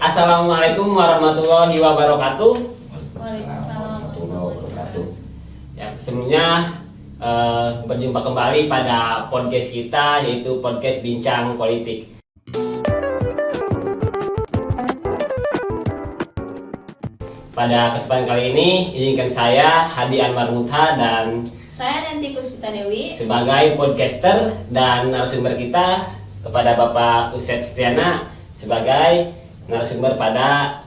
Assalamualaikum warahmatullahi wabarakatuh. Waalaikumsalam warahmatullahi wabarakatuh. Ya, sebelumnya berjumpa kembali pada podcast kita, yaitu podcast Bincang Politik. Pada kesempatan kali ini, izinkan saya Hadi Anwar Mutha dan Saya Nanti Puspita Dewi sebagai podcaster dan narasumber kita kepada Bapak Usep Setiana sebagai narasumber pada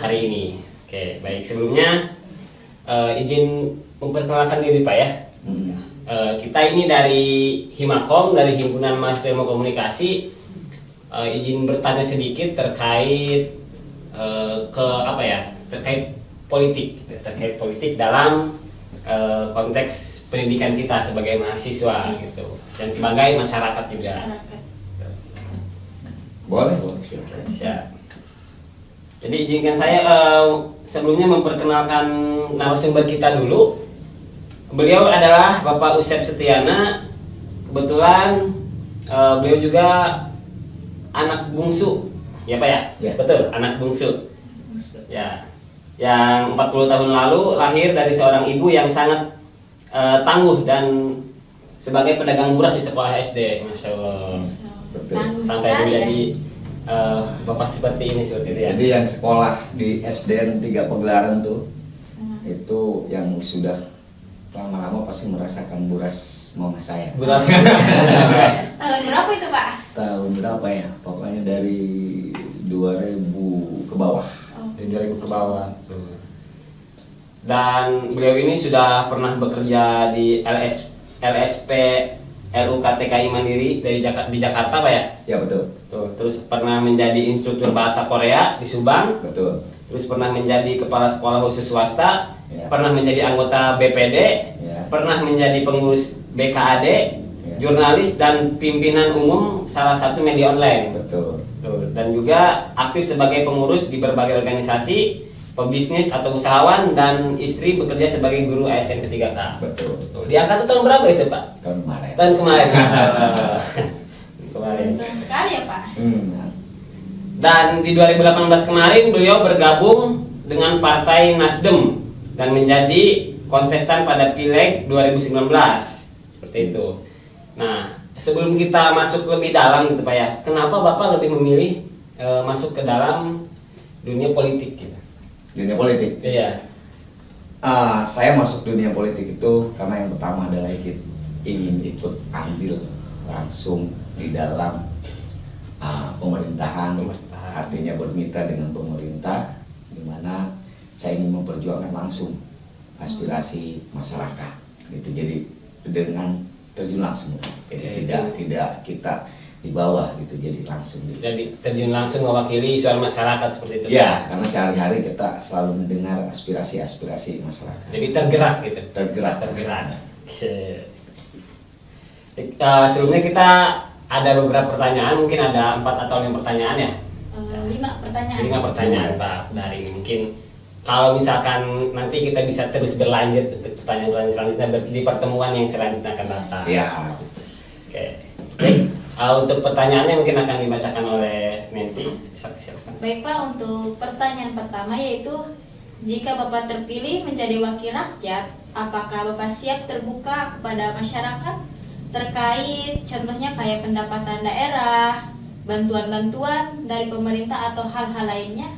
hari ini. Oke, baik, sebelumnya izin memperkenalkan diri Pak ya. Kita ini dari Himakom, dari Himpunan Mahasiswa Ilmu Komunikasi. Izin bertanya sedikit terkait terkait politik dalam konteks pendidikan kita sebagai mahasiswa gitu, dan sebagai masyarakat juga. Boleh. Siap. Jadi izinkan saya sebelumnya memperkenalkan narasumber kita dulu. Beliau adalah Bapak Usep Setiana. Kebetulan beliau juga anak bungsu, ya Pak ya? Ya. Betul, anak bungsu. Ya, yang 40 tahun lalu lahir dari seorang ibu yang sangat tangguh dan sebagai pedagang buras di sekolah SD, Masya Allah. Betul. Sampai menjadi bapak seperti ini, seperti itu ya. Jadi yang sekolah di SDN 3 Pegelaran tuh, itu yang sudah lama-lama pasti merasakan buras mama saya. Buras. Tahun berapa itu Pak? Tahun berapa ya? Pokoknya dari 2000 ke bawah. Dari 2000 ke bawah. Dan beliau ini sudah pernah bekerja di LSP RUKTKI Mandiri di Jakarta Pak ya? Ya betul. Tuh, terus pernah menjadi instruktur bahasa Korea di Subang. Betul. Terus pernah menjadi kepala sekolah khusus swasta. Ya. Pernah menjadi anggota BPD. Ya. Pernah menjadi pengurus BKAD. Ya. Jurnalis dan pimpinan umum salah satu media online. Betul. Tuh, dan juga aktif sebagai pengurus di berbagai organisasi, pebisnis atau usahawan, dan istri bekerja sebagai guru ASN ke-3K. Betul. Tuh, diangkat tahun berapa itu Pak? Tahun kemarin. Tahun kemarin. Kemarin. Betul sekali ya Pak. Dan di 2018 kemarin beliau bergabung dengan Partai Nasdem dan menjadi kontestan pada Pileg 2019. Seperti itu. Nah, sebelum kita masuk lebih dalam gitu Pak ya, kenapa Bapak lebih memilih masuk ke dalam dunia politik gitu? Dunia politik. Iya. Saya masuk dunia politik itu karena yang pertama adalah ingin ikut andil langsung di dalam pemerintahan, artinya bermitra dengan pemerintah, di mana saya ingin memperjuangkan langsung aspirasi masyarakat. Gitu. Jadi dengan terjun langsung, jadi tidak kita di bawah gitu, jadi langsung. Jadi terjun langsung mewakili suara masyarakat seperti itu. Ya, karena sehari-hari kita selalu mendengar aspirasi masyarakat. Jadi tergerak gitu. Tergerak. Oke. Sebelumnya kita ada beberapa pertanyaan, mungkin ada 4 atau 5 pertanyaan ya. 5 pertanyaan. 5 pertanyaan Pak dari ini. Mungkin kalau misalkan nanti kita bisa terus berlanjut untuk pertanyaan selanjutnya di pertemuan yang selanjutnya akan datang. Ya. Oke. Untuk pertanyaannya mungkin akan dibacakan oleh Nanti. Silakan. Baik Pak, untuk pertanyaan pertama yaitu, jika Bapak terpilih menjadi wakil rakyat, apakah Bapak siap terbuka kepada masyarakat terkait contohnya kayak pendapatan daerah, bantuan-bantuan dari pemerintah atau hal-hal lainnya?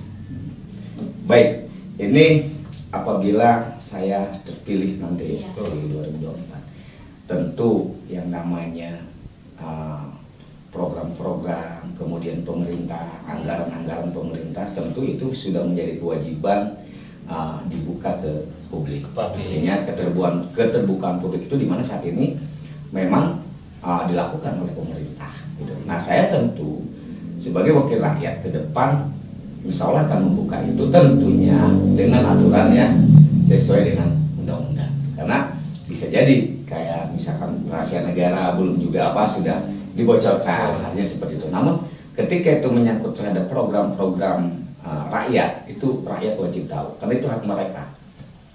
Baik, ini apabila saya terpilih nanti Ya. di 2024, tentu yang namanya program-program, kemudian pemerintah, anggaran-anggaran pemerintah, tentu itu sudah menjadi kewajiban dibuka ke publik. Artinya keterbukaan publik itu di mana saat ini memang dilakukan oleh pemerintah. Gitu. Nah, saya tentu sebagai wakil rakyat ke depan, insya Allah akan membuka itu tentunya dengan aturannya sesuai dengan undang-undang. Karena bisa jadi kayak misalkan rahasia negara belum juga sudah dibocorkan, artinya seperti itu. Namun ketika itu menyangkut terhadap program-program rakyat, itu rakyat wajib tahu, karena itu hak mereka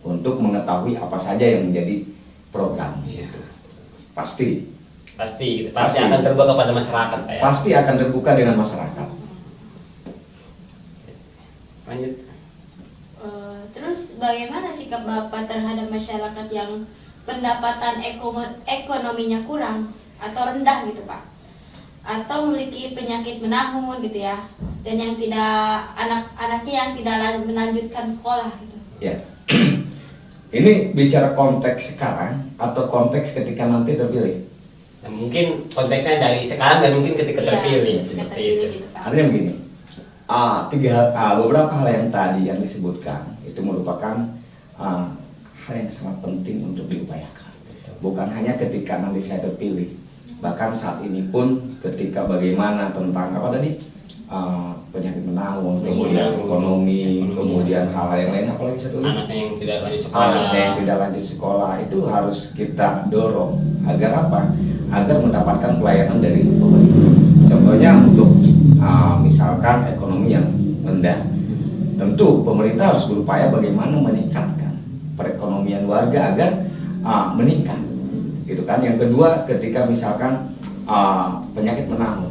untuk mengetahui apa saja yang menjadi program. Gitu. Pasti akan terbuka kepada masyarakat Pak ya? Pasti akan terbuka dengan masyarakat. Lanjut. Terus bagaimana sikap Bapak terhadap masyarakat yang pendapatan ekonominya kurang atau rendah gitu Pak? Atau memiliki penyakit menahun gitu ya, dan yang tidak anak-anaknya yang tidak melanjutkan sekolah gitu. Ya. Ini bicara konteks sekarang atau konteks ketika nanti terpilih? Nah, mungkin konteksnya dari sekarang dan mungkin ketika terpilih ketika seperti terpilih itu. gitu, Pak. Artinya begini, beberapa hal yang tadi yang disebutkan itu merupakan hal yang sangat penting untuk diupayakan. Bukan hanya ketika nanti saya terpilih, bahkan saat ini pun ketika bagaimana tentang apa tadi, penyakit menahun, kemudian ekonomi, kemudian hal-hal yang lain, apalagi satu lagi, Anaknya yang tidak lanjut sekolah. anaknya yang tidak lanjut sekolah, itu harus kita dorong agar apa? Agar mendapatkan pelayanan dari pemerintah. Contohnya untuk misalkan ekonomi yang rendah, tentu pemerintah harus berupaya bagaimana meningkatkan perekonomian warga agar meningkat, gitu kan. Yang kedua, ketika misalkan penyakit menahun,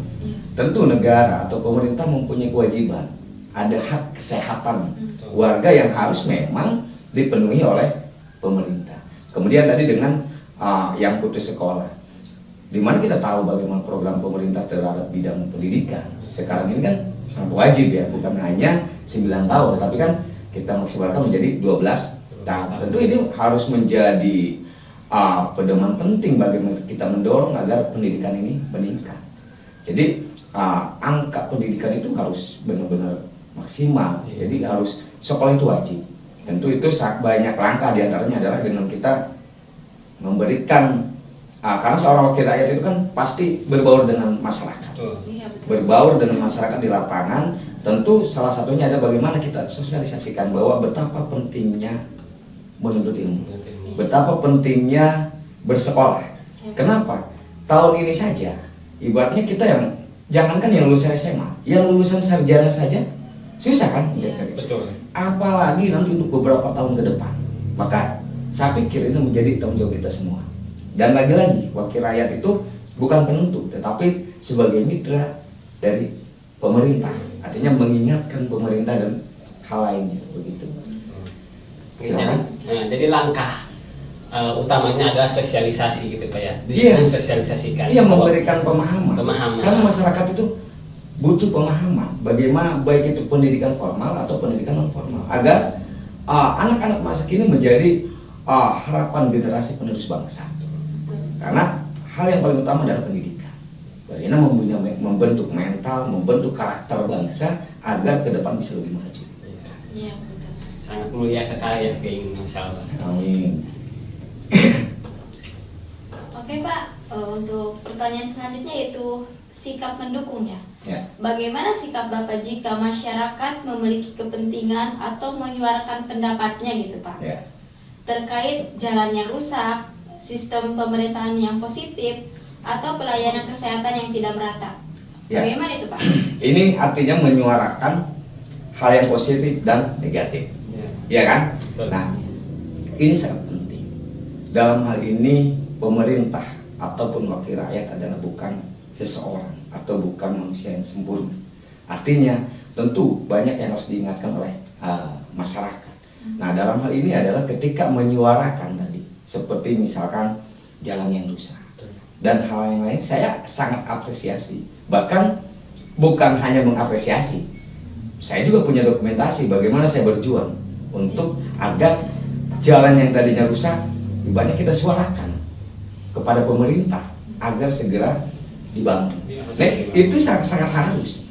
tentu negara atau pemerintah mempunyai kewajiban, ada hak kesehatan warga yang harus memang dipenuhi oleh pemerintah. Kemudian tadi dengan yang putus sekolah, di mana kita tahu bagaimana program pemerintah terhadap bidang pendidikan sekarang ini kan sangat wajib ya, bukan hanya 9 tahun, tapi kan kita maksimalkan menjadi 12 tahun. Tentu ini harus menjadi pedoman penting bagaimana kita mendorong agar pendidikan ini meningkat. Jadi angka pendidikan itu harus benar-benar maksimal. Jadi harus sekolah itu wajib. Tentu itu banyak langkah, diantaranya adalah dengan kita memberikan karena seorang wakil rakyat itu kan pasti berbaur dengan masyarakat. Berbaur dengan masyarakat di lapangan. Tentu salah satunya ada bagaimana kita sosialisasikan bahwa betapa pentingnya menuntut ilmu, betapa pentingnya bersekolah. Kenapa? Tahun ini saja, ibaratnya kita yang jangankan yang lulusan SMA, yang lulusan sarjana saja susah kan? Betul. Apalagi nanti untuk beberapa tahun ke depan. Maka saya pikir ini menjadi tanggung jawab kita semua. Dan lagi-lagi, wakil rakyat itu bukan penentu, tetapi sebagai mitra dari pemerintah. Artinya mengingatkan pemerintah dan hal lainnya, begitu. Silakan. Nah, jadi langkah utamanya adalah sosialisasi gitu Pak ya. Iya. Sosialisasikan. Iya, memberikan pemahaman. Karena masyarakat itu butuh pemahaman bagaimana baik itu pendidikan formal atau pendidikan non formal agar anak-anak masa kini menjadi harapan generasi penerus bangsa. Karena hal yang paling utama adalah pendidikan. Bagaimana membentuk mental, membentuk karakter bangsa agar ke depan bisa lebih maju. Iya, betul. Sangat mulia sekali ya keinginan, Masya Allah. Amin. Oke Pak, untuk pertanyaan selanjutnya yaitu sikap mendukung ya. Ya. Bagaimana sikap Bapak jika masyarakat memiliki kepentingan atau menyuarakan pendapatnya gitu Pak? Ya. Terkait jalan yang rusak, sistem pemerintahan yang positif, atau pelayanan kesehatan yang tidak merata. Ya. Bagaimana itu Pak? Ini artinya menyuarakan hal yang positif dan negatif. Ya kan? Betul. Nah, ini sangat penting. Dalam hal ini pemerintah ataupun wakil rakyat adalah bukan seseorang atau bukan manusia yang sempurna. Artinya tentu banyak yang harus diingatkan oleh masyarakat. Nah, dalam hal ini adalah ketika menyuarakan tadi, seperti misalkan jalan yang rusak dan hal yang lain, saya sangat apresiasi. Bahkan bukan hanya mengapresiasi, saya juga punya dokumentasi bagaimana saya berjuang untuk agar jalan yang tadinya rusak banyak kita suarakan kepada pemerintah agar segera dibangun. Nah, itu sangat harus.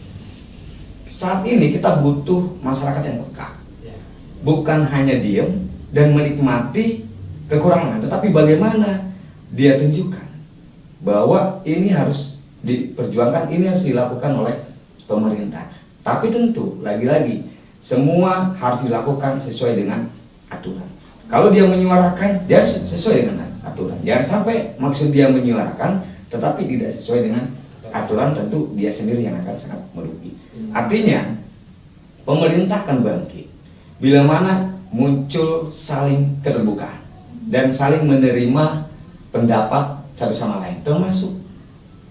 Saat ini kita butuh masyarakat yang peka, bukan hanya diam dan menikmati kekurangan, tetapi bagaimana dia tunjukkan bahwa ini harus diperjuangkan, ini harus dilakukan oleh pemerintah. Tapi tentu lagi-lagi semua harus dilakukan sesuai dengan aturan. Kalau dia menyuarakan, dia harus sesuai dengan aturan. Jangan sampai maksud dia menyuarakan tetapi tidak sesuai dengan aturan, tentu dia sendiri yang akan sangat merugi. Artinya pemerintah akan bangkit bila mana muncul saling keterbukaan dan saling menerima pendapat satu sama lain, termasuk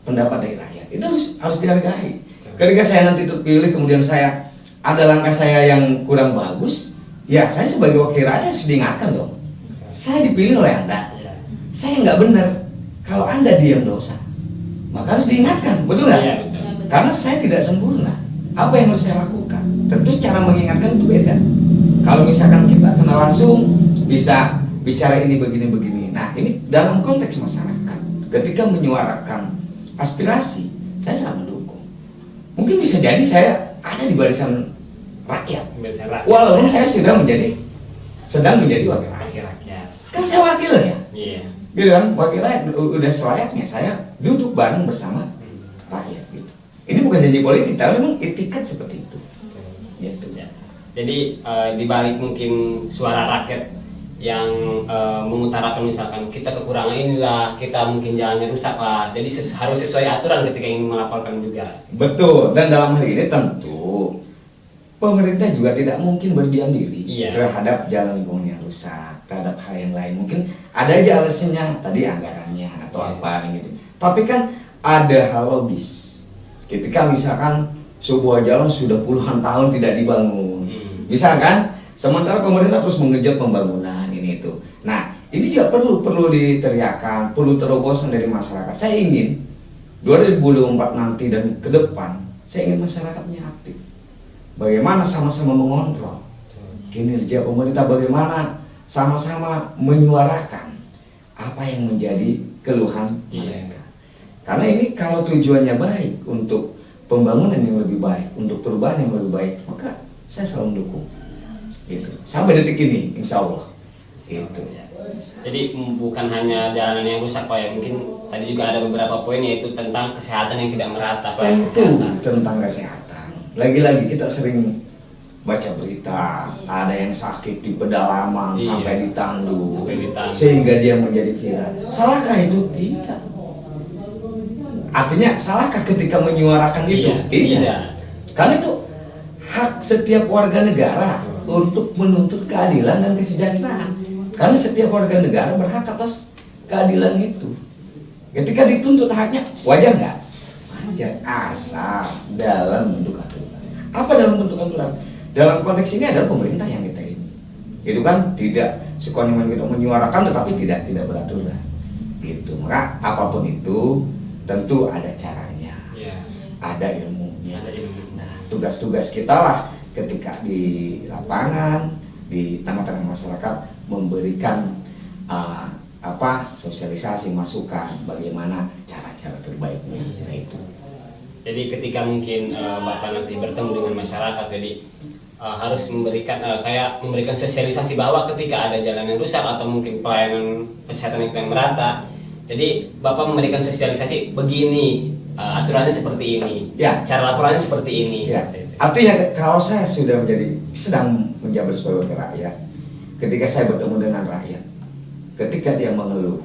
pendapat dari rakyat. Itu harus dihargai. Ketika saya nanti terpilih, kemudian saya ada langkah saya yang kurang bagus, ya saya sebagai wakil rakyat harus diingatkan dong. Saya dipilih oleh Anda, saya nggak benar. Kalau Anda diam dosa, maka harus diingatkan, betul nggak? Iya, betul. Karena saya tidak sempurna. Apa yang harus saya lakukan? Tentu cara mengingatkan itu beda. Kalau misalkan kita kenal langsung, bisa bicara ini begini-begini. Nah, ini dalam konteks masyarakat. Ketika menyuarakan aspirasi, saya sangat mendukung. Mungkin bisa jadi saya ada di barisan rakyat. Walaupun saya sedang menjadi wakil rakyat. Kan saya wakilnya. Iya. Gitu kan, wakil rakyat udah selayaknya saya duduk bareng bersama rakyat gitu. Ini bukan janji politik, tapi memang etikat seperti itu. Gitu. Ya. Jadi di balik mungkin suara rakyat yang mengutarakan misalkan kita kekurangan inilah, kita mungkin jalannya rusak lah. Jadi harus sesuai aturan ketika ingin melaporkan juga. Betul, dan dalam hal ini tentu pemerintah juga tidak mungkin berdiam diri terhadap jalan lingkungan yang rusak, terhadap hal yang lain. Mungkin ada aja alasannya, tadi anggarannya atau apa gitu. Tapi kan ada hal logis. Ketika misalkan sebuah jalan sudah puluhan tahun tidak dibangun, misalkan sementara pemerintah terus mengejar pembangunan ini itu. Nah, ini juga perlu diteriakan, perlu terobosan dari masyarakat. Saya ingin 2024 nanti dan ke depan, saya ingin masyarakatnya aktif. Bagaimana sama-sama mengontrol kinerja pemerintah, bagaimana sama-sama menyuarakan apa yang menjadi keluhan mereka. Karena ini kalau tujuannya baik untuk pembangunan yang lebih baik, untuk perubahan yang lebih baik, maka saya selalu mendukung. Gitu. Sampai detik ini, insya Allah. Gitu. Jadi bukan hanya jalanan yang rusak Pak ya, mungkin tadi juga ada beberapa poin yaitu tentang kesehatan yang tidak merata Pak. Tentang kesehatan. Lagi-lagi kita sering baca berita, ada yang sakit di pedalaman sampai ditandu, sehingga dia menjadi viral. Salahkah itu? Tidak. Artinya salahkah ketika menyuarakan itu? Tidak. Karena itu hak setiap warga negara untuk menuntut keadilan dan kesejahteraan. Karena setiap warga negara berhak atas keadilan itu. Ketika dituntut haknya, wajar nggak? Wajar, asal dalam bentuk aturan. Apa dalam bentuk aturan? Dalam konteks ini adalah pemerintah yang kita ini. Itu kan tidak sekonongan kita menyuarakan tetapi tidak beraturan. Gitu. Maka apapun itu tentu ada caranya. Ada ilmunya. Nah, tugas-tugas kita lah ketika di lapangan, di tengah-tengah masyarakat memberikan sosialisasi, masukan bagaimana cara-cara terbaiknya. Nah, itu. Jadi ketika mungkin Bapak nanti bertemu dengan masyarakat, jadi harus memberikan memberikan sosialisasi bahwa ketika ada jalan yang rusak atau mungkin pelayanan kesehatan yang kurang merata, jadi Bapak memberikan sosialisasi begini, aturannya seperti ini, cara laporannya seperti ini. Artinya kalau saya sedang menjabat sebagai wakil rakyat, ketika saya bertemu dengan rakyat, ketika dia mengeluh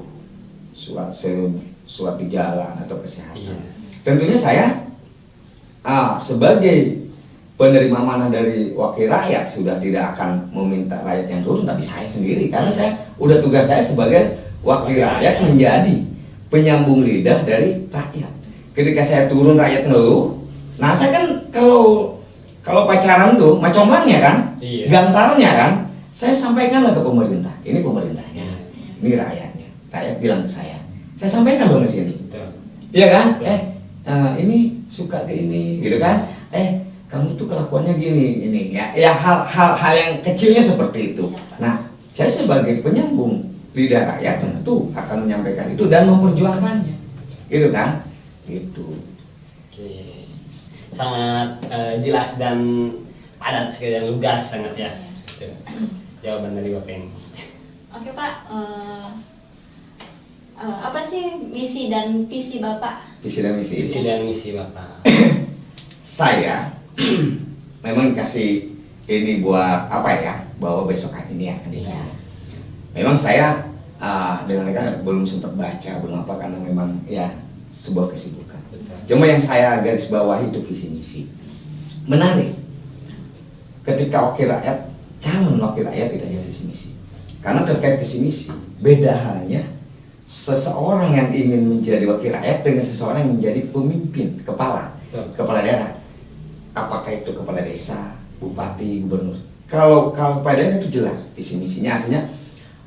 suatu jalan atau kesehatan, tentunya saya sebagai penerima amanah dari wakil rakyat sudah tidak akan meminta rakyat yang turun, tapi saya sendiri, karena tugas saya sebagai wakil rakyat menjadi penyambung lidah dari rakyat. Ketika saya turun rakyat ngeluh, nah saya kan kalau pacaran tuh macomblangnya kan, gantarnya kan, saya sampaikanlah ke pemerintah. Ini pemerintahnya, ini rakyatnya. Rakyat bilang ke saya sampaikan dong di sini. Iya kan? Ini suka ke ini, gitu kan? Kamu tuh kelakuannya gini, ya hal-hal yang kecilnya seperti itu. Nah, saya sebagai penyambung lidah rakyat tentu akan menyampaikan itu dan memperjuangkannya, gitu kan? Gitu. Oke. Sangat jelas dan padat sekali dan lugas sangat ya. Jawaban dari Bapak ini. Oke Pak, apa sih misi dan visi Bapak? Visi dan misi Bapak. Saya memang kasih ini buat bahwa besok ini akan ditanya. Memang saya dengan mereka belum sempat baca, belum apa, karena memang sebuah kesibukan. Cuma yang saya garis bawahi itu visi misi. Menarik ketika calon wakil rakyat ditanya visi misi. Karena terkait visi misi, beda halnya seseorang yang ingin menjadi wakil rakyat dengan seseorang yang menjadi pemimpin, kepala daerah. Apakah itu kepala desa, bupati, gubernur. Kalau kabupaten itu jelas visi misinya, artinya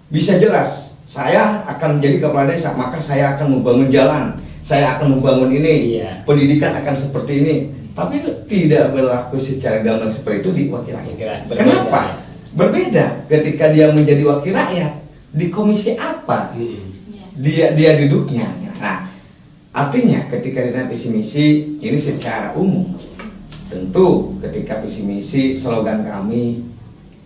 bisa jelas. Saya akan menjadi kepala desa, maka saya akan membangun jalan, saya akan membangun ini, pendidikan akan seperti ini. Tapi itu tidak berlaku secara gamblang seperti itu di wakil rakyat. Kenapa? Berbeda ketika dia menjadi wakil rakyat, di komisi apa dia duduknya. Nah, artinya ketika ditanya visi misi ini secara umum, tentu ketika visi misi slogan kami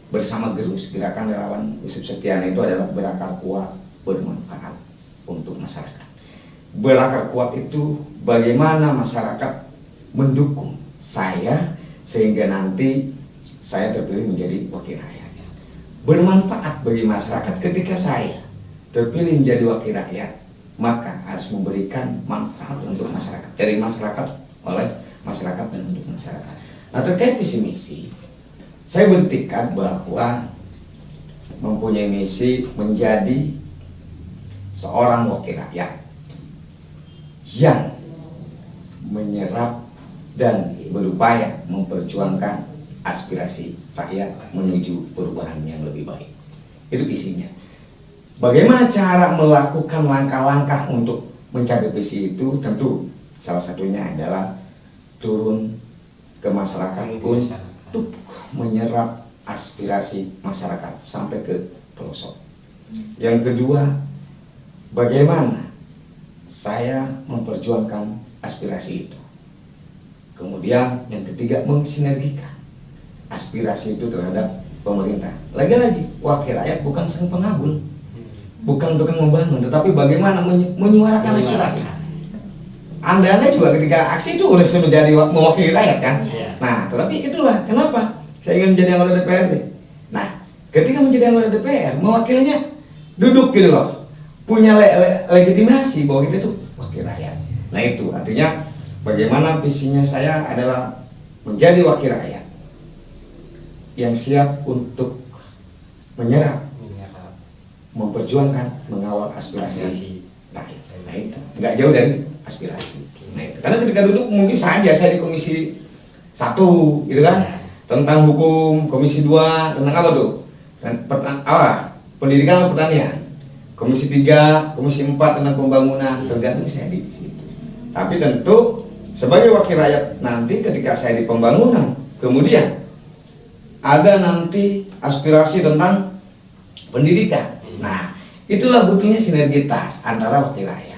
bersama Gerus, Gerakan Relawan Yusuf Septiana, itu adalah berakar kuat, bermanfaat untuk masyarakat. Berakar kuat itu bagaimana masyarakat mendukung saya sehingga nanti saya terpilih menjadi wakil rakyat. Bermanfaat bagi masyarakat ketika saya terpilih menjadi wakil rakyat, maka harus memberikan manfaat untuk masyarakat, dari masyarakat, oleh masyarakat, dan untuk masyarakat. Nah, terkait visi misi, saya bertekad bahwa mempunyai misi menjadi seorang wakil rakyat yang menyerap dan berupaya memperjuangkan aspirasi rakyat menuju perubahan yang lebih baik. Itu visinya. Bagaimana cara melakukan langkah-langkah untuk mencapai visi itu? Tentu salah satunya adalah turun ke masyarakat untuk menyerap aspirasi masyarakat sampai ke pelosok. Yang kedua, bagaimana saya memperjuangkan aspirasi itu. Kemudian yang ketiga, mensinergikan aspirasi itu terhadap pemerintah. Lagi-lagi, wakil rakyat bukan sang pengabul, bukan tukang membangun, tetapi bagaimana menyuarakan aspirasi. Anda juga ketika aksi itu udah menjadi mewakili rakyat kan? Nah, tetapi itulah kenapa saya ingin menjadi anggota DPRD. Nah, ketika menjadi anggota DPR, mewakilnya duduk gitu loh, punya legitimasi bahwa kita itu wakil rakyat. Nah, itu artinya bagaimana visinya saya adalah menjadi wakil rakyat yang siap untuk menyerap, memperjuangkan, mengawal aspirasi rakyat. Nah, itu nggak jauh dari aspirasi. Nah, itu karena ketika duduk mungkin saja saya di komisi 1 gitu kan, tentang hukum, komisi 2 tentang apa tuh, dan pendidikan atau pertanian, komisi 3, komisi 4 tentang pembangunan, tergantung saya di situ. Tapi tentu sebagai wakil rakyat nanti ketika saya di pembangunan, kemudian ada nanti aspirasi tentang pendidikan. Nah, itulah butuhnya sinergitas antara wakil rakyat.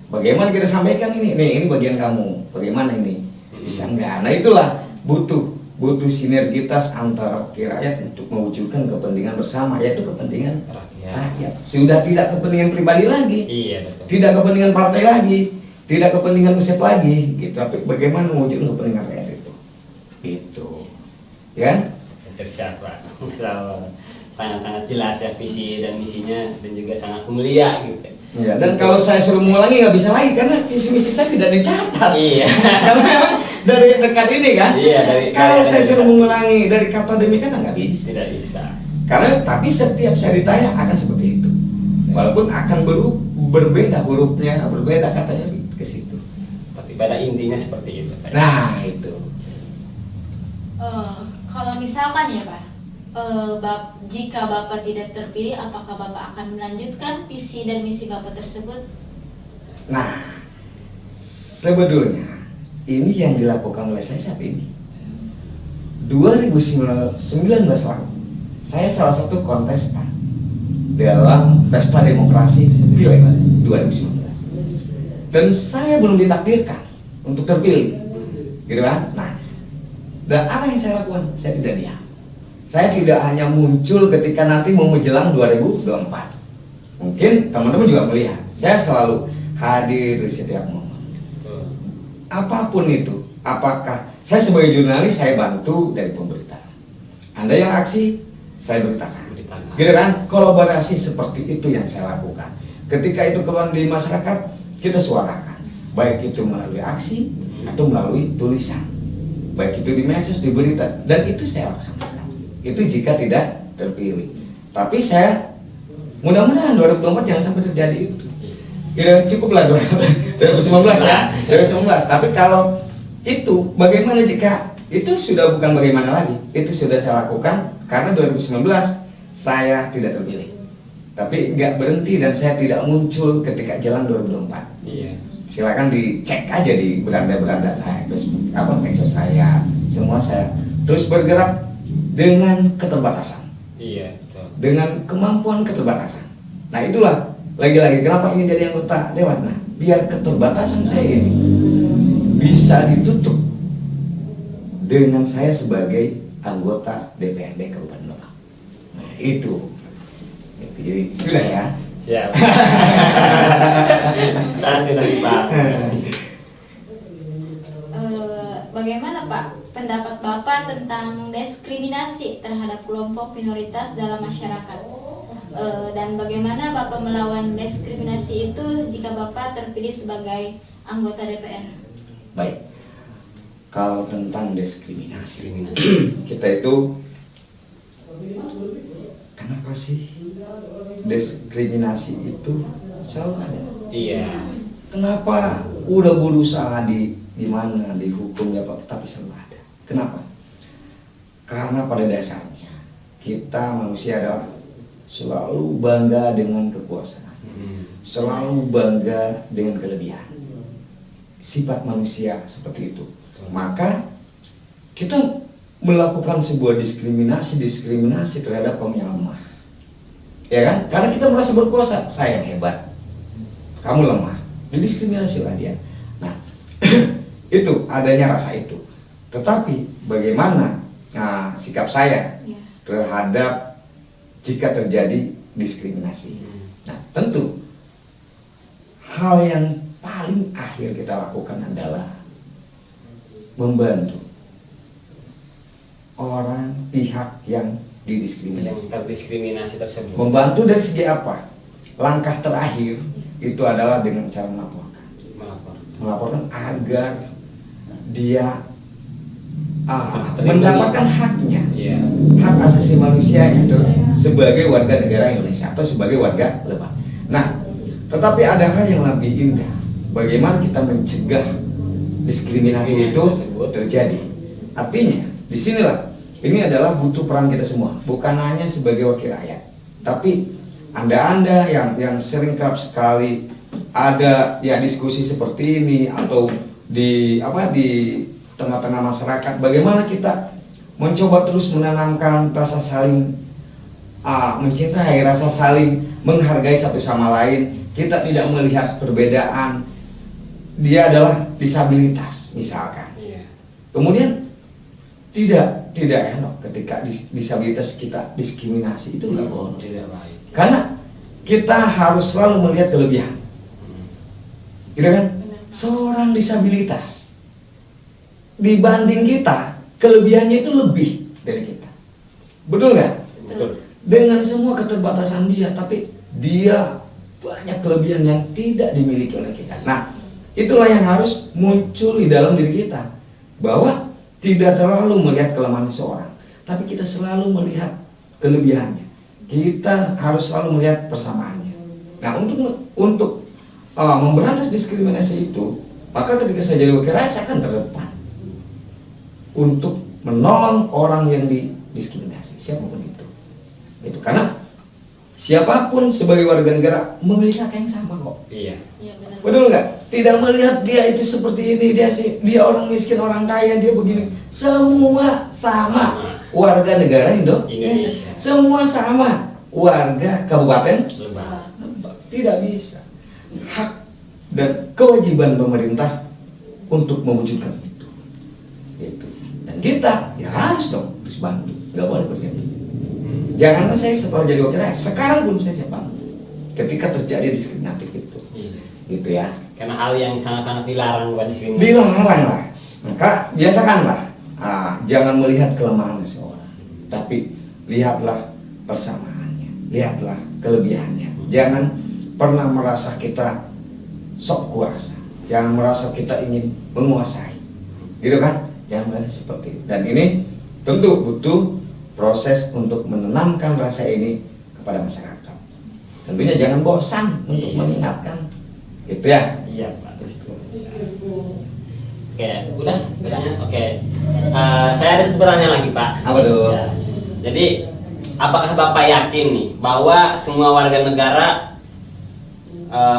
Bagaimana kita sampaikan ini bagian kamu, bagaimana ini bisa enggak? Nah, itulah butuh sinergitas antara wakil rakyat untuk mewujudkan kepentingan bersama, yaitu kepentingan rakyat. Sudah tidak kepentingan pribadi lagi, tidak kepentingan partai lagi, tidak kepentingan pusat lagi, gitu. Tapi bagaimana mewujudkan kepentingan rakyat itu, ya? Tersiap, Pak. Sangat-sangat jelas ya visi dan misinya, dan juga sangat mulia gitu. Ya, dan kalau saya suruh mengulangi nggak bisa lagi karena visi misi saya tidak dicatat. Iya. Karena memang dari dekat ini kan. Iya, kalau saya suruh mengulangi dari kata demi kata nggak bisa. Tidak bisa. Karena tapi setiap saya ditanya akan seperti itu. Walaupun akan berbeda hurufnya, berbeda katanya ke situ. Tapi pada intinya seperti itu. Nah, itu. Kalau misalkan ya Pak, jika Bapak tidak terpilih, apakah Bapak akan melanjutkan visi dan misi Bapak tersebut? Nah, sebetulnya ini yang dilakukan oleh saya saat ini. 2019 lalu, saya salah satu kontestan dalam pesta demokrasi pileg 2019. Dan saya belum ditakdirkan untuk terpilih, gitu kan? Nah, dan apa yang saya lakukan? Saya tidak diam. Saya tidak hanya muncul ketika nanti mau menjelang 2024. Mungkin teman-teman juga melihat, saya selalu hadir di setiap momen. Apapun itu, apakah saya sebagai jurnalis saya bantu dari pemberitaan. Anda yang aksi, saya beritakan. Gitu kan? Kolaborasi seperti itu yang saya lakukan. Ketika itu keluar di masyarakat, kita suarakan. Baik itu melalui aksi atau melalui tulisan. Baik itu di medsos, di berita, dan itu saya laksanakan. Itu jika tidak terpilih. Tapi saya mudah-mudahan 2024 jangan sampai terjadi itu. Ya cukuplah 2019 ya, 2019. Tapi kalau itu bagaimana jika itu sudah bukan bagaimana lagi, itu sudah saya lakukan karena 2019 saya tidak terpilih. Tapi nggak berhenti dan saya tidak muncul ketika jalan 2024. Iya. Silakan dicek aja di beranda-beranda saya, terus medsos saya, semua saya terus bergerak dengan keterbatasan. Iya, betul. Dengan kemampuan keterbatasan. Nah itulah lagi-lagi kenapa ingin jadi anggota dewan. Nah biar keterbatasan saya ini bisa ditutup dengan saya sebagai anggota DPRD Kabupaten Lebak. Nah itu. Jadi sudah ya. Ya. Nanti lagi Pak. Bagaimana Pak pendapat Bapak tentang diskriminasi terhadap kelompok minoritas dalam masyarakat? Dan bagaimana Bapak melawan diskriminasi itu jika Bapak terpilih sebagai anggota DPR? Baik. Kalau tentang diskriminasi, kita itu kenapa sih diskriminasi itu selalu ada? Iya. Kenapa udah berusaha di mana di hukum ya Pak, tapi selalu ada. Kenapa? Karena pada dasarnya kita manusia adalah selalu bangga dengan kekuasaan, selalu bangga dengan kelebihan. Sifat manusia seperti itu. Maka kita melakukan sebuah diskriminasi terhadap kaum yang lemah, ya kan? Karena kita merasa berkuasa, saya yang hebat, kamu lemah, didiskriminasi oleh dia. Nah, itu adanya rasa itu. Tetapi bagaimana sikap saya terhadap jika terjadi diskriminasi? Nah, tentu hal yang paling akhir kita lakukan adalah membantu orang pihak yang didiskriminasi. Terdiskriminasi tersebut. Membantu dari segi apa? Langkah terakhir itu adalah dengan cara melaporkan. Melaporkan agar dia mendapatkan haknya, hak asasi manusianya sebagai warga negara Indonesia atau sebagai warga Lebak. Nah, tetapi ada hal yang lebih indah. Bagaimana kita mencegah diskriminasi itu terjadi? Artinya, disinilah ini adalah butuh peran kita semua, bukan hanya sebagai wakil rakyat, tapi anda yang sering kerap sekali ada ya diskusi seperti ini atau di tengah-tengah masyarakat, bagaimana kita mencoba terus menanamkan rasa saling mencintai, rasa saling menghargai satu sama lain. Kita tidak melihat perbedaan. Dia adalah disabilitas misalkan. Kemudian tidak elok ketika disabilitas kita diskriminasi, itu nggak boleh. Tidak baik. Karena kita harus selalu melihat kelebihan. Gitu kan? Seorang disabilitas dibanding kita, kelebihannya itu lebih dari kita. Betul nggak? Betul. Dengan semua keterbatasan dia, tapi dia banyak kelebihan yang tidak dimiliki oleh kita. Nah, itulah yang harus muncul di dalam diri kita, bahwa tidak terlalu melihat kelemahan seseorang, tapi kita selalu melihat kelebihannya. Kita harus selalu melihat persamaannya. Nah, untuk memberantas diskriminasi itu, maka ketika saya jadi wakil rakyat, saya akan terdepan untuk menolong orang yang didiskriminasi, siapapun itu. Itu karena siapapun sebagai warga negara memiliki hak yang sama kok. Iya. Betul nggak? Tidak melihat dia itu seperti ini, dia orang miskin, orang kaya, dia begini. Semua sama warga negara Indonesia. Semua sama warga Kabupaten Lebak. Tidak bisa. Hak dan kewajiban pemerintah untuk mewujudkan itu. Dan kita ya harus bantu. Nggak boleh berhenti. Jangan saya setelah jadi wakil rakyat, sekarang pun saya bantu ketika terjadi diskriminatif itu. Gitu ya. Karena hal yang sangat-sangat dilarang bukan diskriminasi. Dilarang lah. Maka biasakanlah. Jangan melihat kelemahan seseorang, tapi lihatlah persamaannya, lihatlah kelebihannya. Jangan pernah merasa kita sok kuasa, jangan merasa kita ingin menguasai, gitu kan? Jangan merasa seperti itu. Dan ini tentu butuh proses untuk menanamkan rasa ini kepada masyarakat. Tentunya jangan bosan untuk mengingatkan, gitu ya. Iya Pak. Oke, udah pertanyaan. Oke. Saya ada satu pertanyaan lagi, Pak. Apa tuh? Ya. Jadi, apakah Bapak yakin nih bahwa semua warga negara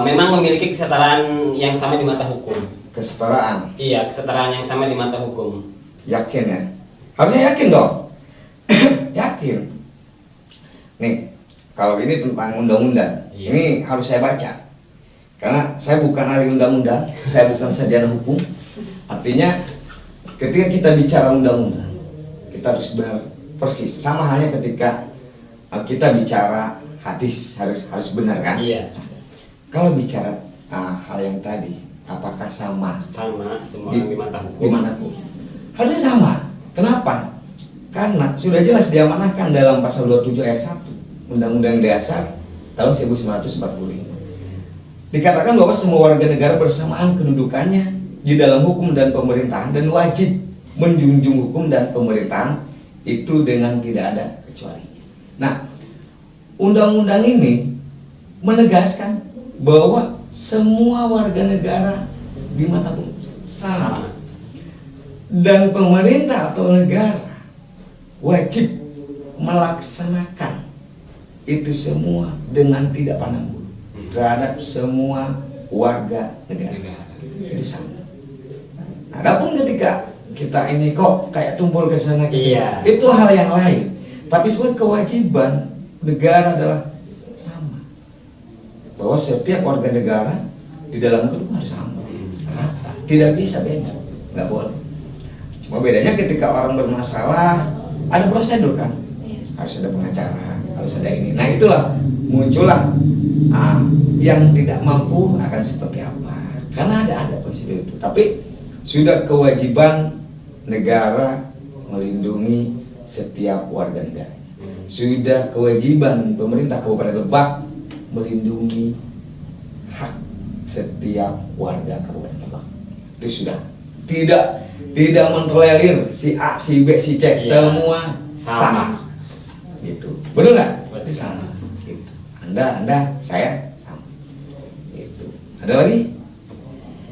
memang memiliki kesetaraan yang sama di mata hukum? Kesetaraan. Iya, kesetaraan yang sama di mata hukum. Yakin ya? Harusnya yakin dong. Yakin. Nih, kalau ini tentang undang-undang, Iya. ini harus saya baca. Karena saya bukan ahli undang-undang, saya bukan sarjana hukum. Artinya, ketika kita bicara undang-undang, kita harus benar persis. Sama halnya ketika kita bicara hadis, harus benar kan? Iya. Kalau bicara hal yang tadi, apakah sama? Sama semua orang di mata hukum. Dimanapun. Harusnya sama. Kenapa? Karena sudah jelas diamanahkan dalam pasal 27 ayat 1 Undang-Undang Dasar tahun 1945. Dikatakan bahwa semua warga negara bersamaan kedudukannya di dalam hukum dan pemerintahan dan wajib menjunjung hukum dan pemerintahan itu dengan tidak ada kecualinya. Nah, undang-undang ini menegaskan bahwa semua warga negara di mata hukum sama. Dan pemerintah atau negara wajib melaksanakan itu semua dengan tidak pandang bulu terhadap semua warga negara. Itu sama. Adapun ketika kita ini kok kayak tumpul ke sana ke sini, Iya. itu hal yang lain. Tapi sebenarnya kewajiban negara adalah sama. Bahwa setiap warga negara di dalam kedua harus sama. Rata. Tidak bisa beda, nggak boleh. Cuma bedanya ketika orang bermasalah ada prosedur kan, harus ada pengacara, harus ada ini. Nah itulah muncullah yang tidak mampu akan seperti apa. Karena ada prosedur itu. Tapi sudah kewajiban negara melindungi setiap warga negara. Sudah kewajiban pemerintah Kabupaten Lebak melindungi hak setiap warga Kabupaten Lebak. Itu sudah tidak mentolerir si A, si B, si C, semua sama. Gitu. Benar nggak? Berarti sama. Gitu. Anda, saya sama. Gitu. Ada lagi?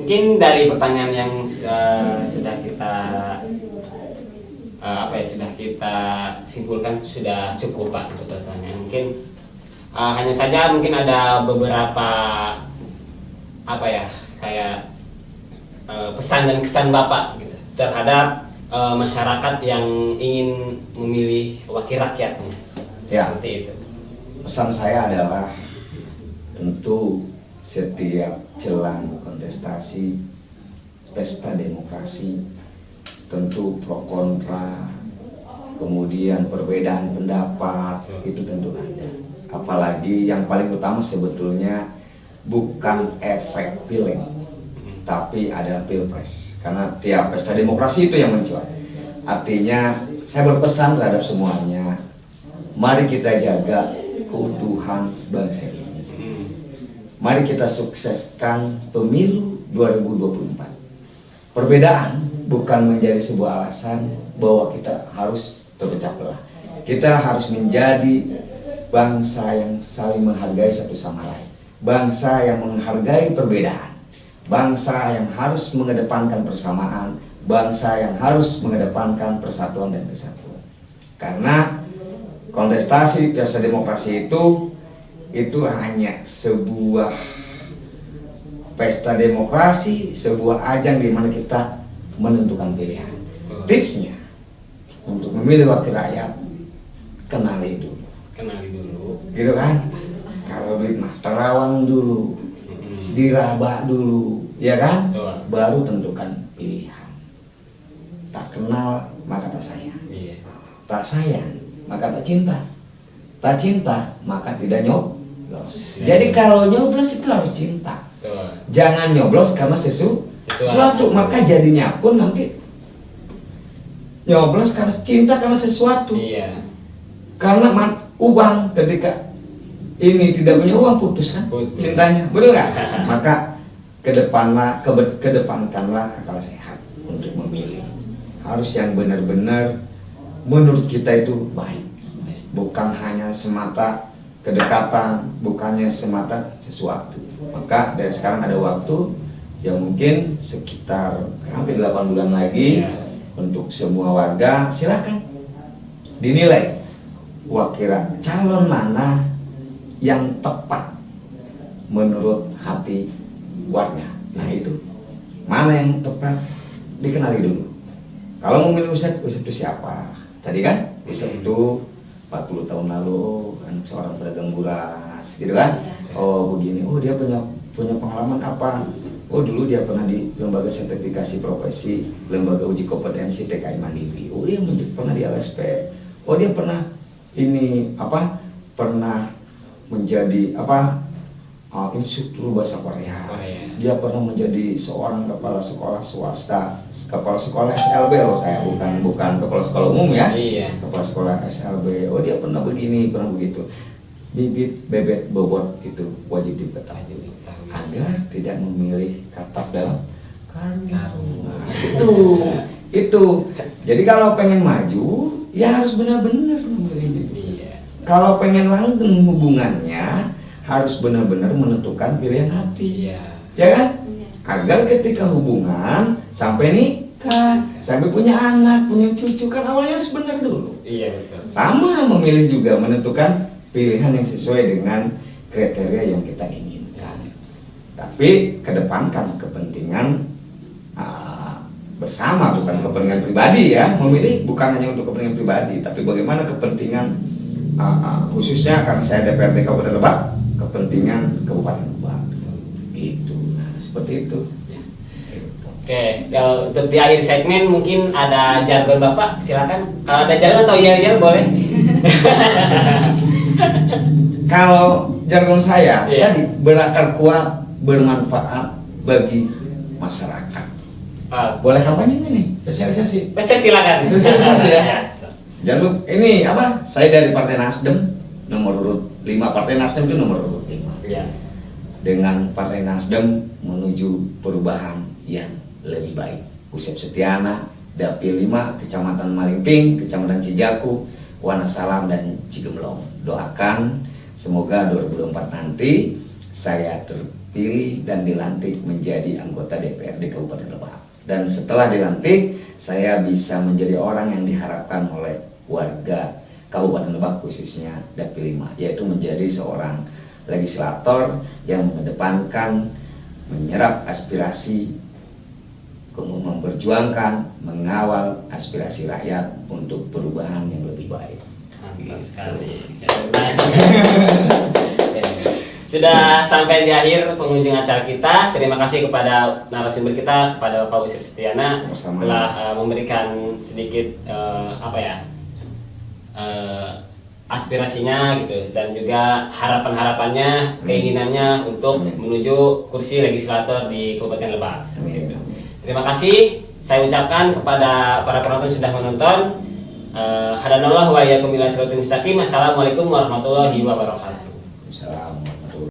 Mungkin dari pertanyaan yang sudah kita sudah kita simpulkan sudah cukup Pak untuk pertanyaan. Mungkin hanya saja mungkin ada beberapa kayak pesan dan kesan Bapak gitu, terhadap masyarakat yang ingin memilih wakil rakyatnya. Ya. Seperti itu. Pesan saya adalah tentu setiap jelang kontestasi pesta demokrasi tentu pro kontra, kemudian perbedaan pendapat itu tentu ada. Apalagi yang paling utama sebetulnya bukan efek pileg, tapi ada pilpres. Karena tiap pesta demokrasi itu yang mencuat. Artinya saya berpesan terhadap semuanya, mari kita jaga keutuhan bangsa ini. Mari kita sukseskan pemilu 2024. Perbedaan bukan menjadi sebuah alasan bahwa kita harus terpecah belah. Kita harus menjadi bangsa yang saling menghargai satu sama lain. Bangsa yang menghargai perbedaan. Bangsa yang harus mengedepankan persamaan. Bangsa yang harus mengedepankan persatuan dan kesatuan. Karena kontestasi pesta demokrasi itu hanya sebuah pesta demokrasi, sebuah ajang di mana kita menentukan pilihan. Tipsnya untuk memilih wakil rakyat, kenali dulu. Gitu kan? Kalau duit mah terawang dulu, diraba dulu, ya kan? Baru tentukan pilihan. Tak kenal maka tak sayang. Tak sayang maka tak cinta. Tak cinta maka tidak nyoblos. Jadi kalau nyoblos itu harus cinta. Jangan nyoblos karena sesuatu. Maka jadinya pun nanti nyoblos karena cinta, karena sesuatu. Karena uang, ketika ini tidak punya uang putus kan cintanya, betul nggak? Maka kedepankanlah akal sehat untuk memilih. Harus yang benar-benar menurut kita itu baik. Bukan hanya semata kedekatan, bukannya semata sesuatu. Maka dari sekarang ada waktu ya mungkin sekitar hampir 8 bulan lagi untuk semua warga silakan dinilai kira calon mana yang tepat menurut hati warga. Nah itu mana yang tepat dikenali dulu. Kalau memilih Usep itu siapa? Tadi kan Usep itu 40 tahun lalu anak seorang pedagang buras, gitu kan? Oh begini, oh dia punya pengalaman apa? Oh dulu dia pernah di lembaga sertifikasi profesi, lembaga uji kompetensi TKI Mandiri. Oh dia pernah di LSP. Oh dia pernah ini apa? Pernah menjadi apa? Instruktur bahasa Korea. Dia pernah menjadi seorang kepala sekolah swasta, kepala sekolah SLB loh saya, bukan kepala sekolah umum ya. Kepala sekolah SLB. Oh dia pernah begini, pernah begitu. Bibit, bebet, bobot itu wajib diketahui agar tidak memilih katak dalam karung. Nah, itu. Jadi kalau pengen maju, ya harus benar-benar memilih itu. Kalau pengen langgeng hubungannya, harus benar-benar menentukan pilihan hati, ya kan? Agar ketika hubungan sampai nikah, sampai punya anak, punya cucu, kan awalnya harus benar dulu. Iya betul. Sama memilih juga menentukan pilihan yang sesuai dengan kriteria yang kita inginkan. Tapi kedepankan kepentingan bersama, bukan kepentingan pribadi ya. Memilih bukan hanya untuk kepentingan pribadi, tapi bagaimana kepentingan khususnya karena saya DPRD Kabupaten Lebak, kepentingan Kabupaten Lebak. Itu, nah, seperti itu. Oke, untuk di akhir segmen mungkin ada jargon Bapak, silakan. Kalau ada jargon atau yel-yel boleh. Kalau jargon saya tadi berakar kuat, bermanfaat bagi masyarakat. Boleh kampanye nih? Spesialisasi. Silakan. Spesialisasi ya. Jangan lupa ini apa? Saya dari Partai Nasdem nomor urut 5. Partai Nasdem itu nomor urut 5. Dengan Partai Nasdem menuju perubahan yang lebih baik. Usep Setiana, Dapil 5, Kecamatan Malingping, Kecamatan Cijaku, Wonosalam dan Cigemblong. Doakan semoga 2024 nanti saya terpilih dan dilantik menjadi anggota DPRD Kabupaten Lebak. Dan setelah dilantik, saya bisa menjadi orang yang diharapkan oleh warga Kabupaten Lebak khususnya Dapil 5, yaitu menjadi seorang legislator yang mengedepankan, menyerap aspirasi, kemudian memperjuangkan, mengawal aspirasi rakyat untuk perubahan yang lebih baik. Mantap sekali. Sudah sampai di akhir pengunjung acara kita. Terima kasih kepada narasumber kita, kepada Pak Usep Setiana telah memberikan sedikit aspirasinya gitu, dan juga harapan-harapannya, keinginannya untuk menuju kursi legislator di Kabupaten Lebak. Terima kasih saya ucapkan kepada para penonton sudah menonton. Hadanallahu wa iyyakum ila siratal mustaqim. Assalamualaikum warahmatullahi wabarakatuh.